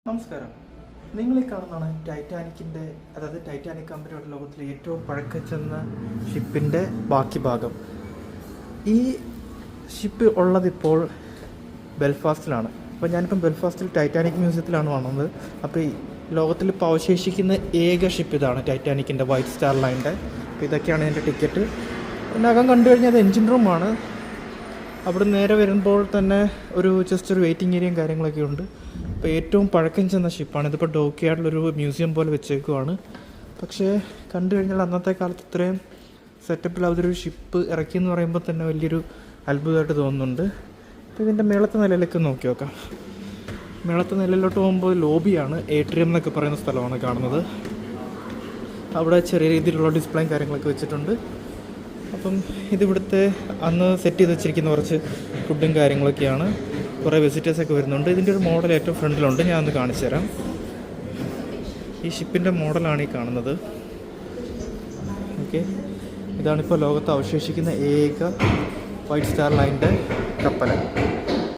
നമസ്കാരം. നിങ്ങളീ കാണുന്നതാണ് ടൈറ്റാനിക്കിൻ്റെ, അതായത് ടൈറ്റാനിക് കമ്പനിയുടെ ലോകത്തിലെ ഏറ്റവും പഴക്കം ചെന്ന ഷിപ്പിൻ്റെ ബാക്കി ഭാഗം. ഈ ഷിപ്പ് ഉള്ളതിപ്പോൾ ബെൽഫാസ്റ്റിലാണ്. അപ്പോൾ ഞാനിപ്പം ബെൽഫാസ്റ്റിൽ ടൈറ്റാനിക് മ്യൂസിയത്തിലാണ് വന്നത്. അപ്പോൾ ഈ ലോകത്തിൽ ഇപ്പോൾ അവശേഷിക്കുന്ന ഏക ഷിപ്പ് ഇതാണ്, ടൈറ്റാനിക്കിൻ്റെ വൈറ്റ് സ്റ്റാർ ലൈൻ്റെ. അപ്പോൾ ഇതൊക്കെയാണ് എൻ്റെ ടിക്കറ്റ്. ഇതിനകം കണ്ടു കഴിഞ്ഞാൽ അത് എൻജിൻ റൂമാണ്. അവിടെ നേരെ വരുമ്പോൾ തന്നെ ഒരു ജസ്റ്റ് ഒരു വെയിറ്റിംഗ് ഏരിയയും കാര്യങ്ങളൊക്കെ ഉണ്ട്. ഇപ്പോൾ ഏറ്റവും പഴക്കം ചെന്ന ഷിപ്പാണ്. ഇതിപ്പോൾ ഡോക്യാർഡിലൊരു മ്യൂസിയം പോലെ വെച്ചേക്കുവാണ്. പക്ഷേ കണ്ടു കഴിഞ്ഞാൽ അന്നത്തെ കാലത്ത് ഇത്രയും സെറ്റപ്പിൽ അതൊരു ഷിപ്പ് ഇറക്കിയെന്ന് പറയുമ്പോൾ തന്നെ വലിയൊരു അത്ഭുതമായിട്ട് തോന്നുന്നുണ്ട്. അപ്പോൾ ഇതിൻ്റെ മേളത്തെ നിലയിലേക്ക് നോക്കി നോക്കാം. മേളത്തെ നിലയിലോട്ട് പോകുമ്പോൾ ലോബിയാണ്, ഏട്രിയം എന്നൊക്കെ പറയുന്ന സ്ഥലമാണ് കാണുന്നത്. അവിടെ ചെറിയ രീതിയിലുള്ള ഡിസ്പ്ലേയും കാര്യങ്ങളൊക്കെ വെച്ചിട്ടുണ്ട്. അപ്പം ഇതിവിടുത്തെ അന്ന് സെറ്റ് ചെയ്ത് വെച്ചിരിക്കുന്ന കുറച്ച് ഫുഡും കാര്യങ്ങളൊക്കെയാണ്. കുറേ വിസിറ്റേഴ്സൊക്കെ വരുന്നുണ്ട്. ഇതിൻ്റെ ഒരു മോഡൽ ഏറ്റവും ഫ്രണ്ടിലുണ്ട്, ഞാൻ ഒന്ന് കാണിച്ചു തരാം. ഈ ഷിപ്പിൻ്റെ മോഡലാണ് ഈ കാണുന്നത്. ഓക്കെ, ഇതാണിപ്പോൾ ലോകത്ത് അവശേഷിക്കുന്ന ഏക വൈറ്റ് സ്റ്റാർ ലൈൻ്റെ കപ്പൽ.